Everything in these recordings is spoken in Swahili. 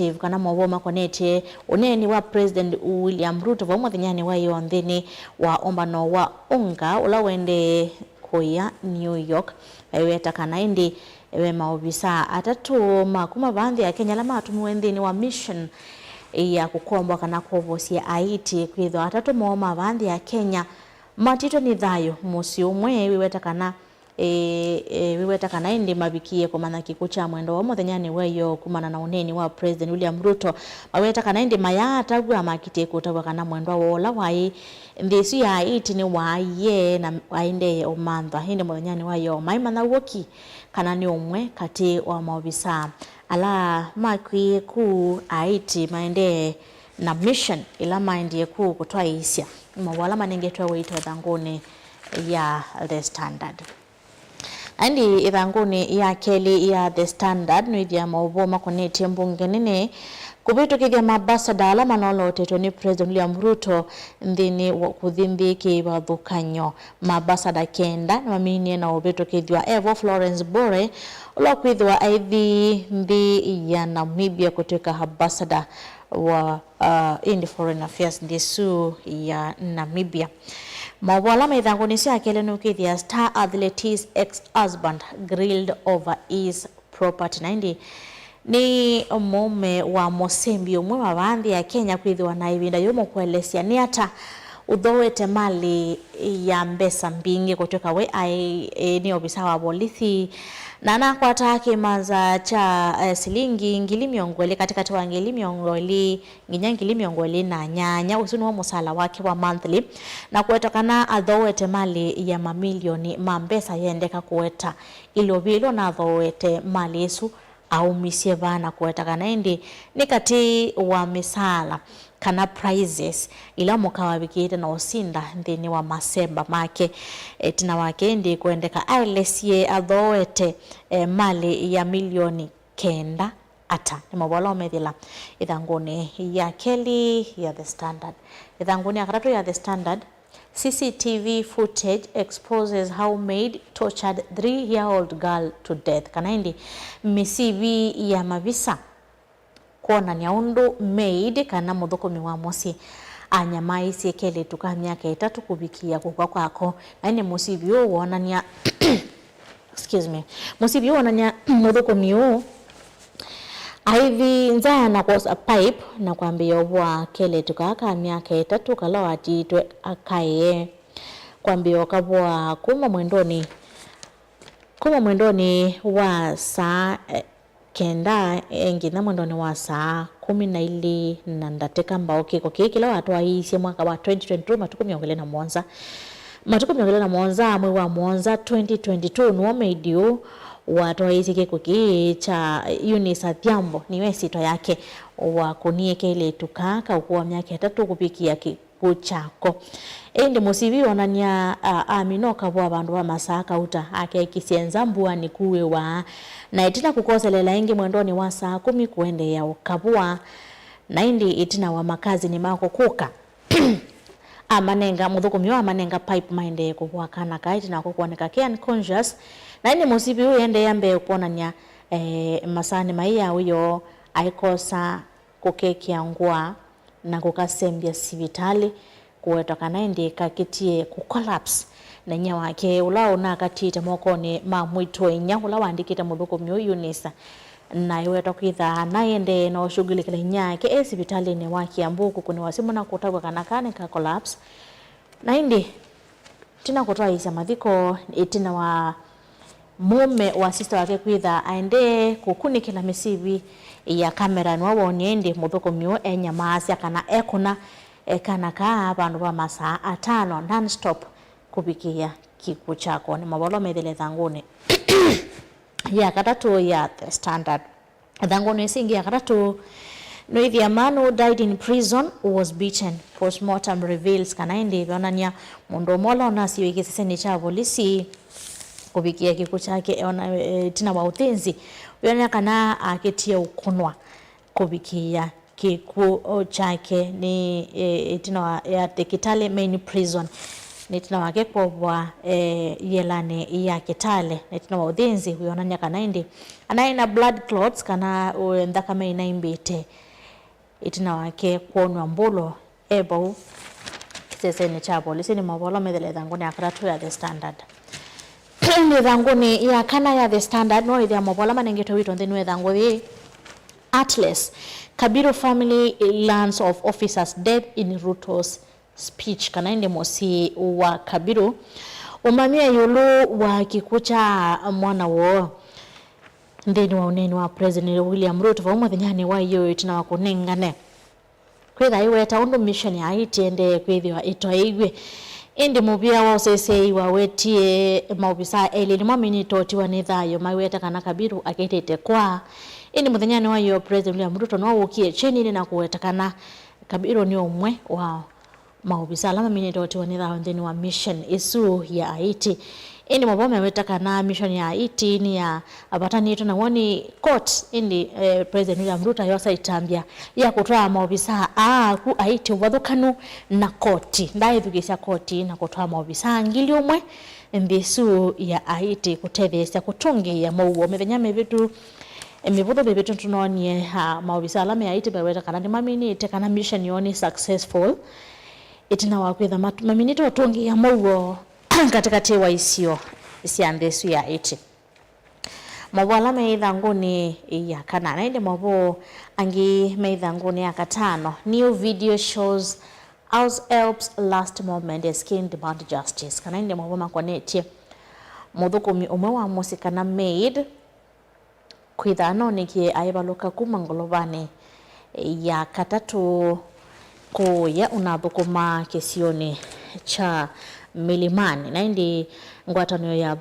kana mawoma konete uneni wa President William Ruto vamwe thinyani wa yonthini wa ombano wa unga ula wende kuya New York weta kana indi we maobisa atatu makuma bandhi ya Kenya lama atumu nthini wa mission ya kukomba kana kuvosia Haiti kwitho atatu moma bandhi ya Kenya matito ni thayo musi umwe weta kana wiweta kana indi mabikie kumana kikucha mwendo wa muthenyani weyo kumana na uneni wa President William Ruto waweta kana indi mayata gwa makite kutagwa kana mwendo wola wai ndisi ya Haiti ni waye na wainde omantha hindi muthenyani wayo maimana woki kana ni umwe kati wa maobisa ala makwie ku Haiti maende na mission ila maendie ku kutwa isya mawala manengetwa weito thanguni ya The Standard. Andi ithanguni ya keli ya The Standard nwidia mauvoma koneti mbunge nene kubitu kithia mabasada ala manolo teto ni President William Ruto nthini kuthindiki wathukanyo mabasada kenda na maminie na ubitu kithia Evo Florence Bore ulo kwithwa aithi nthi ya Namibia kutoka ambassador wa in the foreign affairs ndisu ya Namibia. Mawala maithanguni cia kele nukithia star athletes ex-husband grilled over his property 90 ni mume wa Mosembi umwe wa bandhi ya Kenya kwithwa na ivinda yomo kuelesia ni ata uthowete mali ya mbesa mbingi kutoka we ni obisa wa polisi na nakwata kimaza cha silingi ngili miongweli katikati wa ngili miongweli nginya ngili miongweli na nyanya usuni wa musala wake wa monthly na kuetokana athowete mali ya mamilioni mambesa yendeka kueta ilo vilo na athowete mali isu au misie vana kuetakana indi ni kati wa misala kana prizes ila mukawa bikite na osinda nthini wa masemba make tina wake ndi kuendeka ailesie athowete mali ya milioni kenda ata ni mawala omethila ithanguni ya keli ya The Standard. Ithanguni akatatu ya The Standard, CCTV footage exposes how maid tortured 3-year-old girl to death. Kana indi misivi ya mavisa kuona ni aundu maid kana muthukumi wa musi anyamaisi kele tuka miaka 3 kubikia kukwa kwako na ine musivi wonania excuse me musivi wonania muthukumi u aivi nzana kwa pipe na kwambia obwa kele tukaka miaka 3 kala watitwe akaye kwambia kabwa kuma mwendoni wa saa kenda engi na mwendoni wa saa 12 na ndateka mbao kiko kila watu waisi mwaka wa 2022 matuku miongele na monza mwe wa monza 2022 nuwa meidio watu waisi kiko cha Eunice Adhiambo niwe sito yake wakunie kele tukaka ukuwa miaka 3 kupikia kuchako ende musivi onania aminoka bwa bandu wa masaka uta ake kisienza mbua ni kuwe wa na itina kukoselela ingi mwendoni wa saa 10 kuende ya ukabua na indi itina wa makazi ni mako kuka amanenga muthukumi wa amanenga pipe maende kukua kana kaiti na kukuoneka kia unconscious na indi musivi uende yambe kuonania masani maiya uyo aikosa kukekia ngua na kukasembia sivitali kuwetokana indi kakitie kucollapse na nya wake ulao na katite mokoni mamwito nya ula wandikite muthukumi Eunice na iweto kwitha naende no shughuli kile nyake sivitali ni waki ambuku kuni wasimu na kutagwa kana ka collapse na indi tina kutoa isa mathiko itina wa mume wa sister wake kwitha aende kukunikila misivi ya kamera nwa woni indi muthukumi enyamasi kana ekuna kana ka bandu ba masaa 5 non-stop kubikia kiku chako ni mabolo medele thanguni ya katatu ya The Standard. Thanguni singi ya katatu no the man who died in prison was beaten. Postmortem reveals kana indi bonania mundu mola na siweke seseni cha polisi kubikia kiku chake tina wa uthenzi yona kana aketia ukunwa kubikia kiku chake ni itina ya Kitale main prison nitina wake kwa yelane ya Kitale nitina wa udhinzi huyonanya kana indi anaina blood clots kana ndaka me inaimbite itina wake kuonwa mbulo ebo kiseseni cha polisi ni mabolo medele dhanguni akratu ya The Standard ni dhanguni ya kana ya The Standard no idhi ya mabola manengeto wito ndinu dhanguni Atlas Kabiru family learns of officers dead in Ruto's speech. Kana indi mosi wa Kabiru umamia yulu wa kikucha mwana wo ndeni wa uneni wa President William Ruto vaumo thinyani wa iyo itina wakunengane kwitha iweta undu mission ya iti ende kwithiwa itoigwe indi mubia wa usesei wa wetie maubisa eli ni mwamini totiwa ni thayo maiweta kana Kabiru akitete kwa indi muthenyani wa iyo President William Ruto no ukie chini na kuweta kana Kabiru ni umwe wa maubisa alama mini totiwa ni thayo ndeni wa mission isu ya Haiti indi mabome weta kana mission ya Haiti ni ya abatani yetu na woni court indi President William Ruto yosa itambia ya kutoa maubisa ku Haiti uvathukanu na koti ndaithukisya koti na kutoa maubisa ngili umwe mbisu ya Haiti kutethesya kutungi ya mauo methenya mevitu mivutho bebetu tunonie maubisa alama ya Haiti beweta kana ni mamini tekana mission yoni successful itina wakwitha maminito utungi ya mauo katika tewa isio isiandesu ya Haiti mabo alama ya nguni ya kana na inde mabo angi meitha nguni ya katano new video shows house helps last moment as king demand justice kana inde mabo makonetie muthukumi umwe wa musika na maid kwitha anonikie aibaluka kuma ngolobani ya katatu kuya unathukuma kesioni cha Milimani na indi ngwatanio ya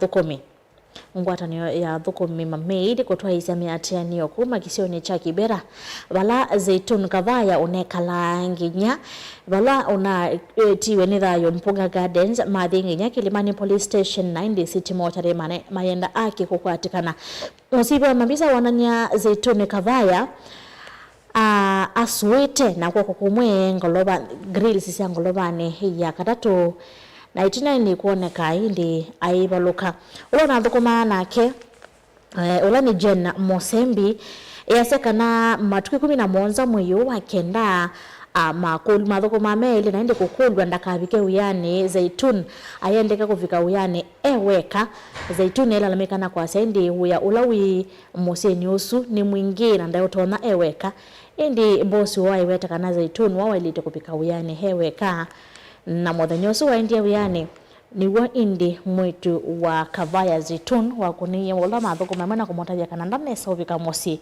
thukumi mamaid kutwa isami atianio kuma kisioni cha Kibera bala Zaitun Kavaya unekala nginya bala una tiwe ni thayo Mpunga Gardens mathi nginya Kilimani police station na indi city mortuary mayenda aki kukwatikana musibe mambisa wananya Zaitun Kavaya aswete na kwa kumwe ngoloba grills sia ngolobani ya katatu na itina ni kuoneka indi aibaluka ulo na thukuma nake ula ni Jen Mosembi yasekana matuki 11 mweyo wa kenda makulu mathukuma meli na indi kukulwa ndakavike uyani Zaitun ayendeka kufika uyani eweka Zaitun elalamikana kwa sendi uya ulawi Moseni usu ni mwingi na ndayo tona eweka indi bosi wa iweta kana Zaitun wa ilite kupika uyani heweka na mothenyosu wa india uyani ni wa indi mwitu wa Kavaya Zaitun wa kuniye wala mathukuma mwana kumotaja kana ndamne sobika mosi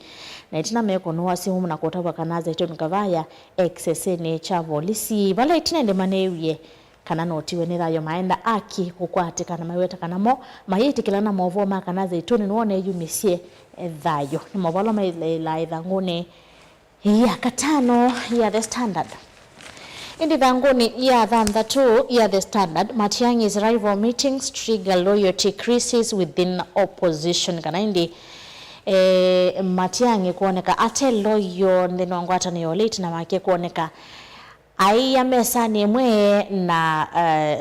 na itina meko no wasimu na kotaba kana Zaitun Kavaya excessene cha polisi bala itina inde manewie kana notiwe ni thayo maenda aki kukwatika na maweta kana mo mayiti kilana movo ma kana Zaitun nuone yumisie thayo ni mobalo maila ithangune ya katano ya The Standard indi thanguni ya thanthatu ya The Standard Matiang'i's rival meetings trigger loyalty crisis within opposition kana indi Matiang'i kuoneka ate loyo ndino ngwatanio late na wake kuoneka aiya mesani mwe na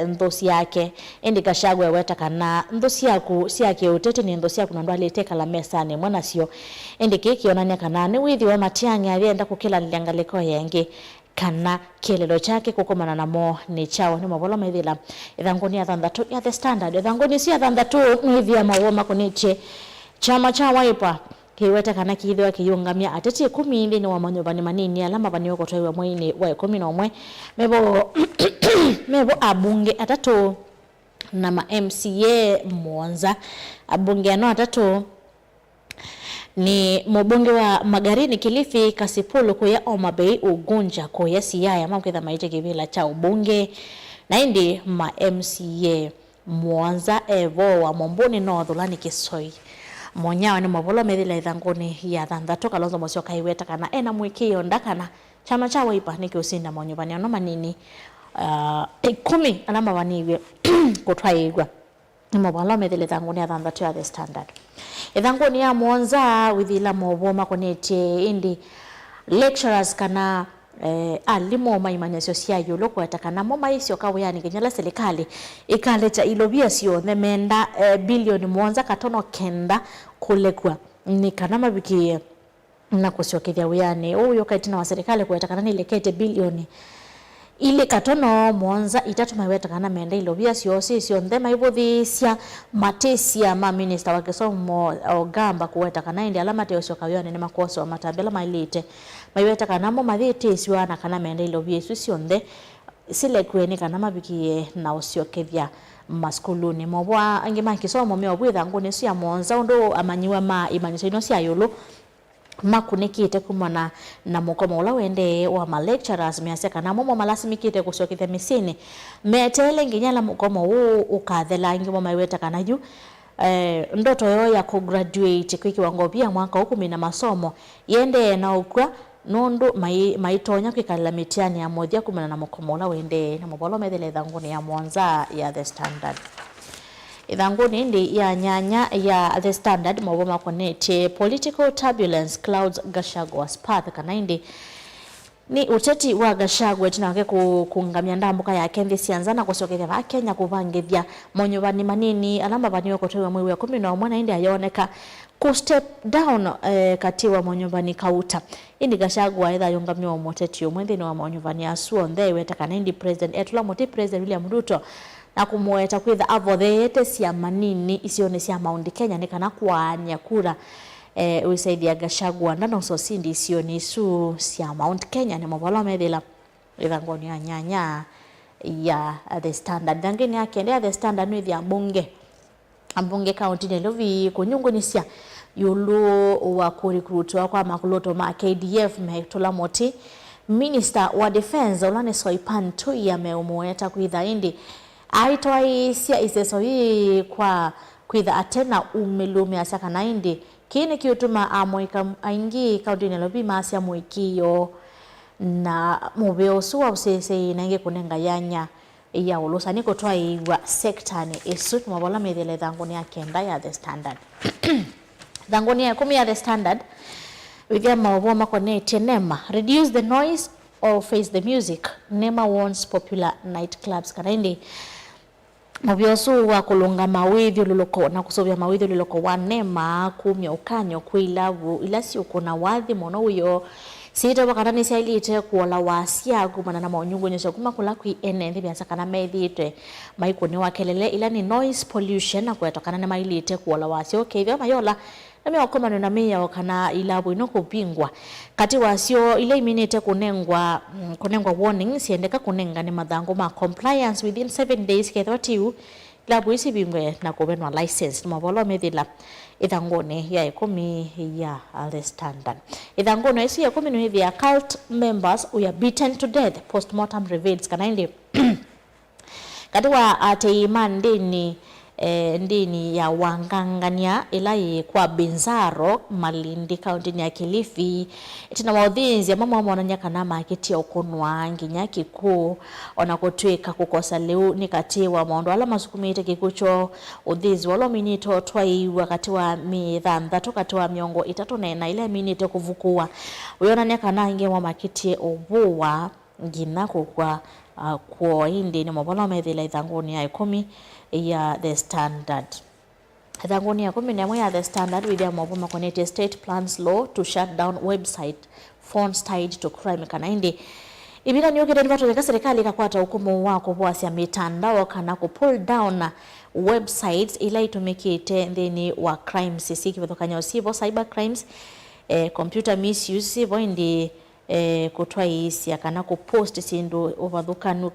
ndosi yake indi Gachagua weta kana ndosi yaku siake utete ni ndosi yaku ndo aliteka la mesani mwana sio indi kiki onanya kana ni withi wa Matiang'i alienda kukila liangaliko yengi kana kielelo chake kukomana na mo ni chao ni mabolo methila ithanguni ya thanthatu ya The Standard ithanguni sia thanthatu mwithi ya mawoma kuniche chama cha Wiper kiweta kana kithwa kiyungamia atete 10 ni wa manyobani manini alama banyo kotwa mwini wa 11 mebo abunge atatu na ma MCA Mwanza abunge ano atatu ni mbunge wa Magarini Kilifi Kasipulu kuya Omabei Ugunja kuya Siaya mamkitha maite kivila cha ubunge na indi ma MCA Mwanza Evo wa Mombuni North Ulani Kisoi monyawa ni mabolo methila ithanguni ya thanthatu Kalonzo Musyoka iweta kana ena mwikio ndakana chama cha Wiper niki usinda monyobani ano manini 10 alama waniwe kutwaigwa ni mabolo methila ithanguni ya thanthatu ya The Standard ithanguni ya Mwanza withila moboma konete indi lecturers kana alimo maimanyasyo cia yulo kwetakana mo maisyo kawiyani kinyala serikali ikaleta ilobia sio nemenda bilioni 1.9 kulekwa ni kana mabiki na kusyokethia wiyani uyo kaitina wa serikali kwetakana nilekete bilioni ile katono monza itatuma wetakana menda ilobia sio ndema ibothisya matesia ma minister wa Kisomo ogamba kuwetakana indi alama teosyo kawiyani ni makoso wa matabela mailite maiwetakana mo mathitisiwa na kana menda ilobia sio nde sile kweni kana mabikie na usyokethia maskuluni mobwa angima Kisomo meobwitha ngune cia monza undu amanyiwa ma imanyiso ino cia yulu makunikite kumana na mukomo ula wende wa ma lecturers measeka na momo malasimikite kusyokithia misini metele nginyala mukomo huu ukathela ngimo maiweta kana ju ndoto yo ya kugraduate kwa kiwango bia mwaka 10 na masomo yende na ukwa nundu maitonya kwikala mitiani ya mothia kumana na mukomo ula wende na mobolo methele thanguni ya Mwanza ya The Standard. Ithanguni ndi ya nyanya ya The Standard moboma konete political turbulence clouds Gachagwa's path kana indi ni uteti wa Gachagua tinawake kungamia ndambuka ya kendi sianzana kusokethia ba Kenya kubangithia monyobani manini alamba baniwe kotewa mwe wa 11 na indi ayoneka ku step down katiwa monyobani kauta indi Gachagua either yongamia moteti omwe wa monyobani asuo ndhe wetakana indi president etula moti president William Ruto na kumweta kwitha avothete cia manini isione cia Mount Kenya ni kana kwanya kura uisaidia Gachagua ndano so sindi isione isu cia Mount Kenya ni mobolo methila ithangoni ya nyanya ya The Standard dangeni yake ndia The Standard ni thia ambunge county ne lovi kunyungunisia yulu wa kurikruto kwa makuloto ma KDF metola moti minister wa defense Olane Soipan tu ya meumweta kwitha indi aitwai sia iseso hii kwa kwitha atena umelume asaka na indi kini kiutuma amoika aingi kaunti nelobi masia muikio na mubeo suwa usese nange kunenga yanya ya ulusa niko twai wa sector ni isu mabola methele thanguni ya kenda ya The Standard. Thanguni ya 10 ya The Standard withia mawoma konete NEMA reduce the noise or face the music. NEMA warns popular nightclubs kana indi mabiosu wa kulunga mawithio luloko na kusovya mawithio luloko wa NEMA kumya ukanyo kwilavu ilasi ukona wathi mono uyo sita wakatani sailite kuola wasia kumana na maunyungu nyesho kuma kula kui ene ndi biasa kana methite maikoni wa kelele ila ni noise pollution na kuyatokana na mailite kuola wasia okay vya mayola na miwa komano na miya wakana ilabu ino kupingwa kati wasio ile iminite kunengwa warning siendeka kunenga ni madhango ma compliance within 7 days kethotiu ilabu isi bingwe na kubenwa license mabolo methila ithangone ya 10 ya The Standard. Ithangone isi ya 10 no hivi ya cult members we are beaten to death postmortem reveals kana indi katiwa ateimandini ndini ya wangangania ilai kwa Binzaro Malindi kaunti ya Kilifi tina maudhinzi ya mama wananya kana maketi ya ukonwa nginya kiku onakotweka kukosa leo nikatiwa maondo ala masukumite kikucho udhizi walo minito twai wakati wa midhanda tokati wa miongo 3 na ile minite kuvukua uyonanya kana inge wa maketi obuwa ngina kwa indi ni mabona methila ithangoni ya 10 ya The Standard. Ithangoni ya 10 ya The Standard with ya maboma connected state plans law to shut down website phones tied to crime kana indi ibika nyokere ndivato ya serikali ikakwata hukumu wako bwasi ya mitandao kana ku pull down websites ila itumikite ndeni wa crimes sisi kivethokanya osivo cyber crimes computer misuse indi kutwa isi akana kupost sindu ovadhukanu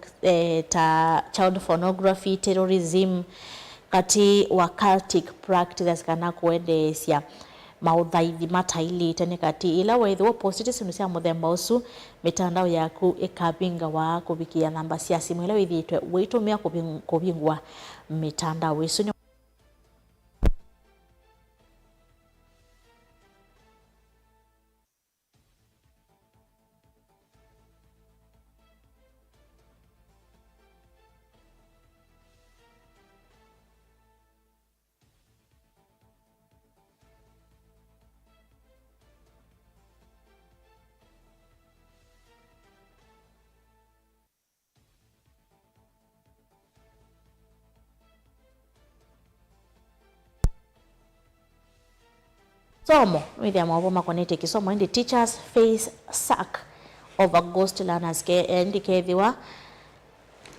ta child pornography terrorism kati wa cultic practices kana kuendesya maudhaithi mataili tene kati ila wethi wo post sindu cia muthemba usu mitandao yaku ikabinga wa kubikia namba cia simu ila withitwe witumia kubingwa mitandao isu somo withia mawoma konete kisomo indi teachers face sack over ghost learners ke ndikethiwa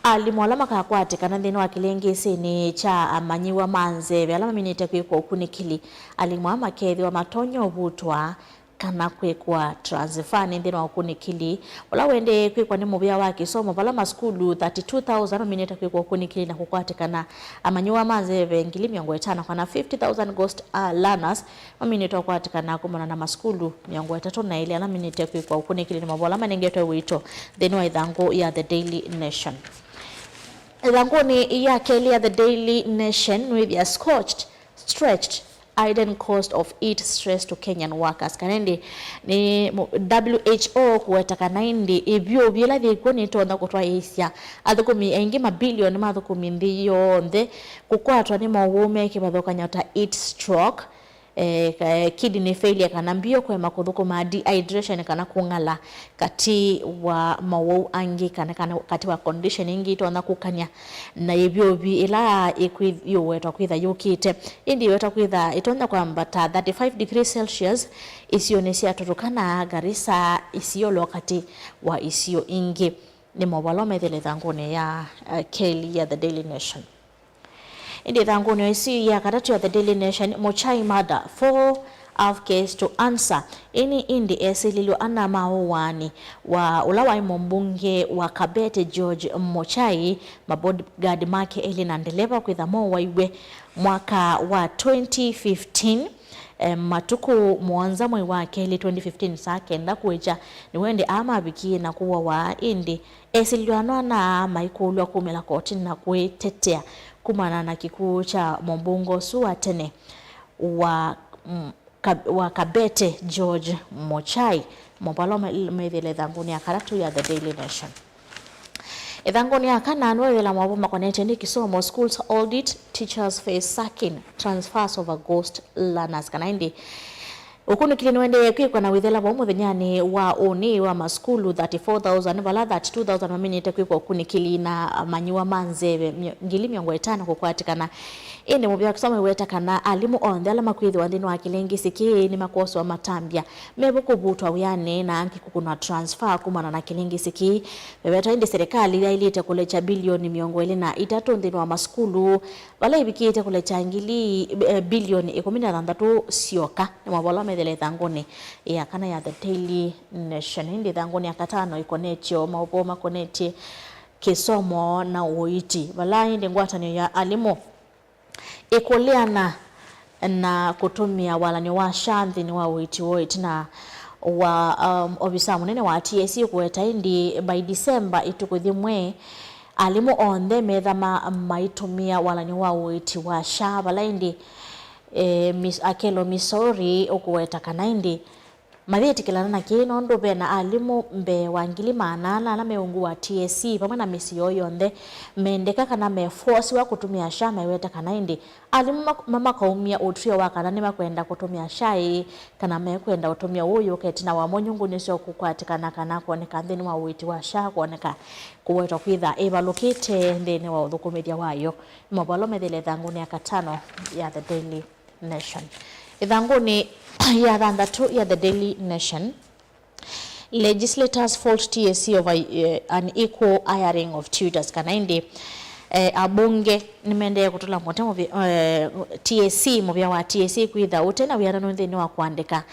alimu alama kakwatikana thini wa kilengesi-ini cha amanyiwa manzeve alama minite kwikwa ukunikili alimu amakethiwa matonyo ovutwa kana kwikwa transfer ni thini wa ukunikili ula wende kwikwa ni muvia wa kisomo vala maskulu 32,000 minite kwikwa ukunikili na kukwatikana amanyiwa manzeve ngili 50 kana 50,000 ghost learners minite wakwatikana kumana na maskulu 3 na ili alama minite kwikwa ukunikili ni mavola manengetwe wito thini wa ithangu ya The Daily Nation. Idhanguni ya keli ya The Daily Nation with a stretched hidden cost of heat stress to Kenyan workers. Kanendi ni WHO kuwetakana indi ibyo bila vikuni tonda kutwa Asia. Athukumi engi mabilioni mathukumi ndiyo nde kukwatwa ni mawume kibathoka nyota heat stroke. Kidney failure kana mbio kwa makuthukuma dehydration kana kungala kati wa mawau angi kana kati wa condition ingi tonda kukanya na ibyo bi ila ikwithio wetwa kwitha yukite indi wetwa kwitha itonda kwamba 35 degrees Celsius isione cia turukana Garissa isiyo lokati wa isiyo ingi ni mobalo methele thangone ya Kelly ya The Daily Nation. Indi thanguni isi ya karatu ya The Daily Nation Muchai mada 4 of case to answer ini indi esililo ana mauwani wa ulawa mbunge wa Kabete George Muchai mabodyguard make Elina Ndeleva kwithamo waiwe mwaka wa 2015 matuku mwanza mwe wa keli 2015 sakenda kuecha ni wende ama biki na kuwa wa indi esililo na maikulu kumela koti na kuetetea kumana na kikuu cha Mombungo suwa tene wa Kabete George Muchai mobalo methele thanguni ya karatu ya The Daily Nation. Thanguni ya kana anwele mwaboma konete ni kisomo schools audit teachers face sacking transfers over ghost learners kana indi ukuni kilini wende kwikwa na withela wa muthenyani wa oni wa maskulu 34,000 vala 32,000 maminite kwikwa ukuni kilina manyiwa manzeve ngili 50 kukwatikana indi mubia kusoma weta kana alimu onde ala makwithi wandini wa kilengi siki ni makoso wa matambia mebu kubutwa uyane na anki kukuna transfer kumana na kilengi siki weta indi serikali ya ilite kulecha bilioni 23 ndini wa maskulu vala ibikite kulecha ngili bilioni 13 sioka ni mwabola methele thanguni ya kana ya The Daily Nation. Indi thanguni ya katano ikonetio maupoma koneti kisomo na uiti vala indi ngwatani ya alimu ikuliana na kutumia walani wa shanthi ni wa uiti na wa obisa munene wa TSC kuweta indi by December itukuthimwe alimu onde methama maitumia walani wa uiti wa shabala indi akelo Missouri ukuweta kana indi matheti kilana na kino ndo bena alimu mbe wangili manana na meungu wa TSC pamwe na misi yoyonde mendeka kana me force wa kutumia shama weta kana indi alimu mama kaumia utrio wa kana nima kwenda kutumia shai kana me kwenda kutumia uyo ketina wa monyungu nisio kukwatikana kana kuoneka ndeni wa uiti wa sha kuoneka kuweta kwitha evalukite ndeni wa uthukumedia wayo mobalo methele thanguni ya katano ya The Daily Nation. Idhanguni ya thandatu ya The Daily Nation. Legislators fault TSC over unequal hiring of tutors. Kana indi abunge nimende kutula motemo TSC mubia wa TSC kwitha utena wiana no nthini wa kwandika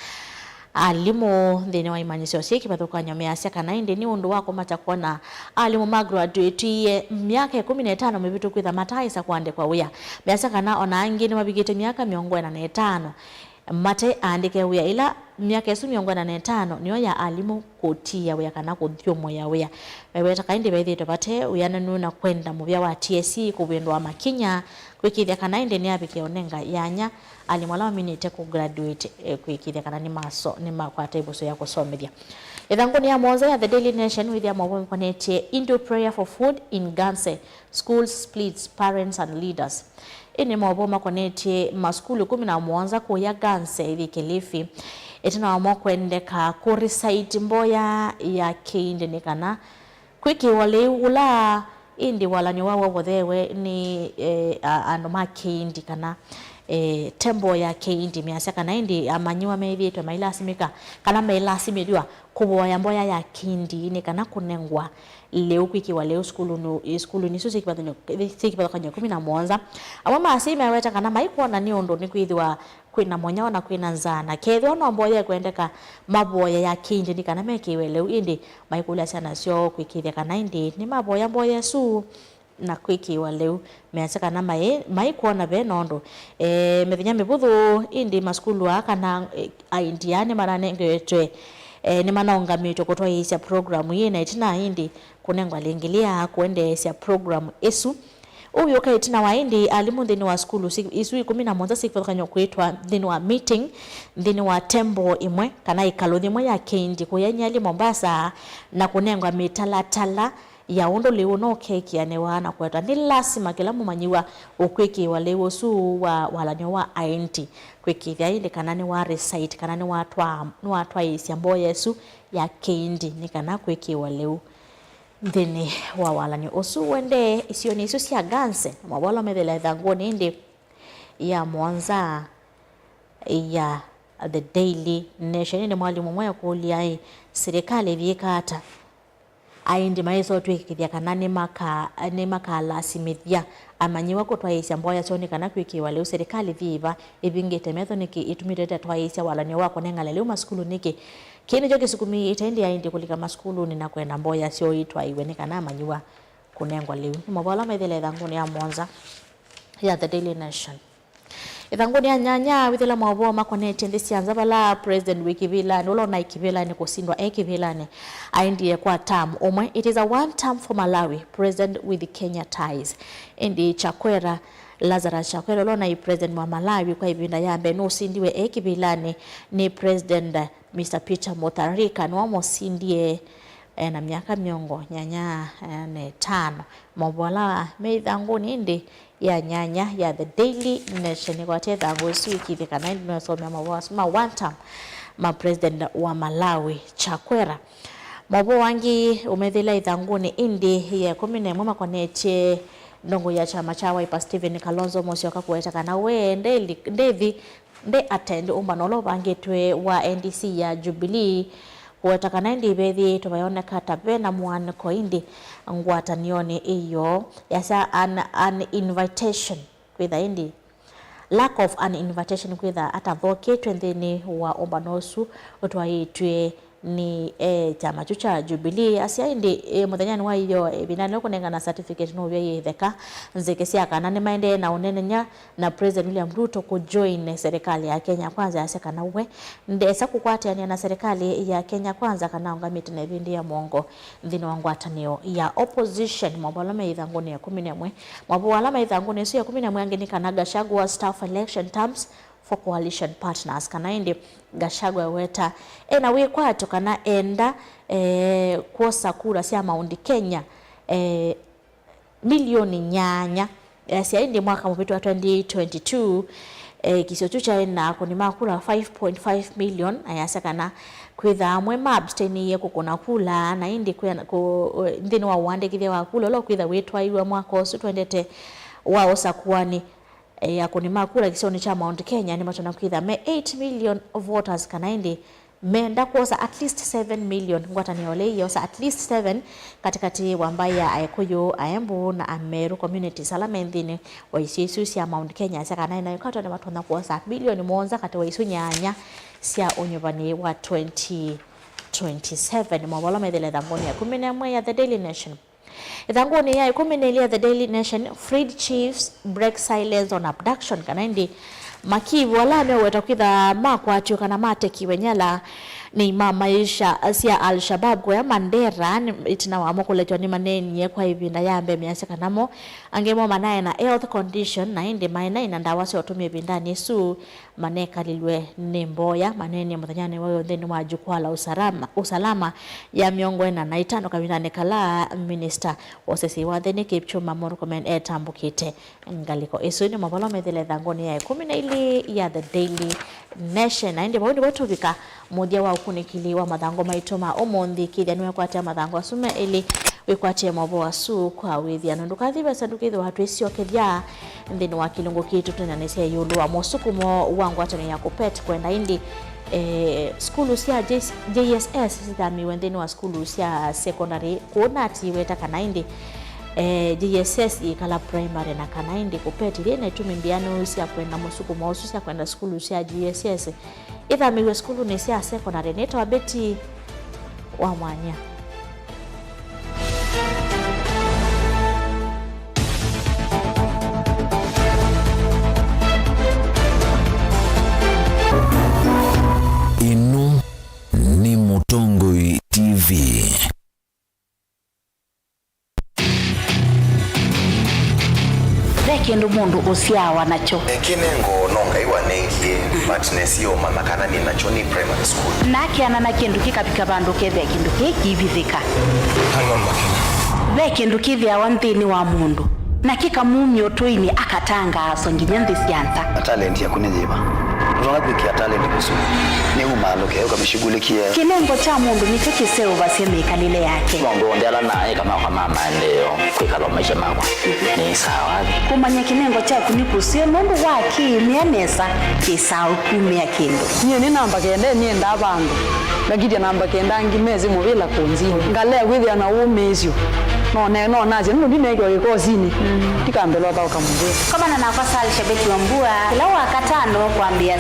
alimu nthini wa imanisio siki bathukanya measia kana indi ni undu wako matakuona alimu magraduate ye miaka 15 mibitu kwitha mataisa kwandikwa wia measia kana ona angi ni mabigite miaka 45 mate andike wia ila miaka 15 niyo ya alimu kutia wia kana kuthyomo ya wia weta kaindi baithite bate wiana nuna kwenda mubia wa TSC kubindwa makinya kwikithia kana indi ni abike onenga yanya alimu ala minite ku graduate kwikithia kana ni maso ni makwata ibuso ya kusomithia ithanguni ya mwanza ya The Daily Nation with ya mawon konetie into prayer for food in Ganse schools splits parents and leaders ini mawoma konetie maskulu 11 kuya Ganse hivi Kilifi etina wa kwendeka ku recite mboya ya kinde nikana kwiki wale ula indi wala ni wawo wothewe ni ando makindi kana tembo ya keindi miasa kana indi amanyiwa methitwe mailasimika kana mailasimidwa kuboya mboya ya kindi ni kana kunengwa leo kwikiwa leo skulu niso sikipathanyo 11 abo masi meweta kana maikuona ni undu ni kwithwa kwina monya na kwina nzana kethwa no mboya kwendeka maboya ya kindi ni kana mekiwe leo indi maikula sana sio kwikithia kana indi ni maboya mboya su na kwikiwa leo meacha kana maikuona be nondo methenya mibuthu indi maskulu akana aindiane maranengetwe ni manongamitwe kutwaisya programu yina itina indi kunengwa lingilia kuendesya programu esu uyu kaitina wa indi alimu nthini wa skulu isu 11 sikuthanyo kwitwa nthini wa meeting nthini wa tembo imwe kana ikaluthi imwe ya keindi kuyanyali Mombasa na kunengwa mitalatala ya undu liu no keki anewana kweta ni lasima kila mumanyiwa ukwiki wa leo su wa walanyo wa ainti kwikithia indi kana ni wa recite kana ni watwa isya mboya Yesu ya keindi ni kana kwiki wa leo nthini wa walanyo usu wende isio ni isu cia ganse mabolo methela thangoni indi ya Mwanza ya The Daily Nation ni mwalimu mmoja kulia serikali vikata aindi maiso twikithia kana ni makalasimithia amanyiwa kutwaisya mboya choni kana kwikiwa leo serikali viva ibingite metho niki itumirete twaisya walanyo wako nengala leo maskulu niki kini jo kisukumi itendi aindi kulika maskulu ni na kwenda mboya sio itwaiwe ni kana amanyiwa kunengwa leo mabala methele thanguni ya Mwanza ya The Daily Nation ithanguni ya nyanya withela mwaboa makonete ndi sianza bala president wikivila nulo na ikivila ni kusindwa ekivila ni aindie kwa term umwe. It is a one term for Malawi president with the Kenya ties indi Chakwera Lazarus Chakwera lo na president wa Malawi kwa ibinda yambe no sindiwe ekivila ni president Mr. Peter Mutharika no amosindie na miaka miongo nyanya ne 5 mobwala meithanguni indi ya nyanya ya The Daily Nation kwa tetha ngosi wiki kana ndi nasomea mawasma one time ma president wa Malawi Chakwera mabo wangi umethila ithanguni indi ya 11 makoneche ndongo ya chama cha Wiper Stephen Kalonzo Musyoka kuweta kana we ndevi attend umbanolo bangitwe wa NDC ya Jubilee kuweta kana ndi bethi tubayoneka tabena mwaniko indi ngwatanioni iyo yasa an invitation kwitha indi lack of an invitation kwitha atavoketwe nthini wa umbanosu utwaitwe ni chama cha Jubilee asia indi muthenya wa iyo binane kunengana certificate no bya yetheka nzeke cia kana ni maende na unenenya na President William Ruto ku join serikali ya Kenya kwanza asia kana we ndesa kukwatiania na serikali ya Kenya kwanza kana ungamiti na ibindi ya mongo nthini wa ngwatanio ya opposition mwabalama ithanguni ya 11 mwabalama ithanguni sio ya 11 angeni kana Gachagua staff election terms for coalition partners kana indi Gachagua weta na wikwatu kana enda kuosa kura cia Mount Kenya milioni nyanya cia indi mwaka mpito wa 2022 kisio chucha na kunima kura 5.5 million ayasa kana kwitha amwe mabsteni kukuna kula na indi ndini wa uandikithia wa kula lo kwitha witwaiwa mwaka usu twendete wa osakuani ya kunima kura kisioni cha Mount Kenya ni matona kwitha me 8 million voters kana indi menda kuosa at least 7 million ngwatani ole yosa at least 7 katikati wambaya ayekuyo ayembu na Ameru community salama ndini wa isu cia Mount Kenya saka na yukatwa ni matona kuosa bilioni monza kati wa isu nyanya cia unyubani wa 2027 mwabala medele dhangoni ya 11 ya The Daily Nation. Ithanguni ya 11 ya The Daily Nation. Freed chiefs break silence on abduction kana indi makivu wala meweta kwitha makwatyo kana matekiwe nyala ni maisha cia Al-Shabaab kwa Mandera itina wa mokuletwa ni maneni kwa ibinda yambe miasa kanamo angemo manaye na health condition na indi maina ina ndawa cia utumie bindani su maneka lilwe ni mboya maneni muthanyane wayo thini wa jukwaa la usalama ya miongo na 5 kabindane kala minister osesi wa thini Kipchumba Murkomen etambukite ngaliko isu ni mabalo methele thangoni ya 12 ya The Daily Nation na indi bawindi watuvika modia wa ukunikili wa mathango maitoma omonthi kithanwe kwata mathango asume ili wikwatie mabo wasu kwa withiano ndukathibe sandukithi watu isio kethia nthini wa kilungu kitu tunanesia yulu wa mosukumo wangu atani ya kupet kwenda indi skulu cia JSS zithamiwe nthini wa skulu cia secondary kuona ati weta kana indi JSS ikala primary na kana indi kupet rina itumimbiano cia kwenda mosukumo usu cia kwenda skulu cia JSS ithamiwe skulu ni cia secondary neto abeti wa mwanya Inu ni Mutongoi TV. Kindu mundu usiawa nacho kinengo nonga iwanengie but nesio mama kana ni nacho ni primary school nakiana na kindu kikapika bandu kethe kindu kikivithika hang'on makina ve kindu kithia wanthini wa mundu na kikamumyo toini akatanga so nginya nthi cianza talent ya kunyiba unapikia talent kusudi ni umaloke ukamshughulikia kinengo cha mundu ni kiseo baseme kalile yake mambo ndala naye kama mama ndio kwikala maisha mako ni sawa kumanya kinengo cha kunikusie mundu waki nianesa kisau kumia kindu niye ni namba kende ni nda bandu lakini namba kenda ngimezi mubila kunzi ngale withi ana umezio no naje nundi nego ikozini tikambelwa ba ukamubwe kama na nafasi alishabeti wa mbua kila wakatano kuambia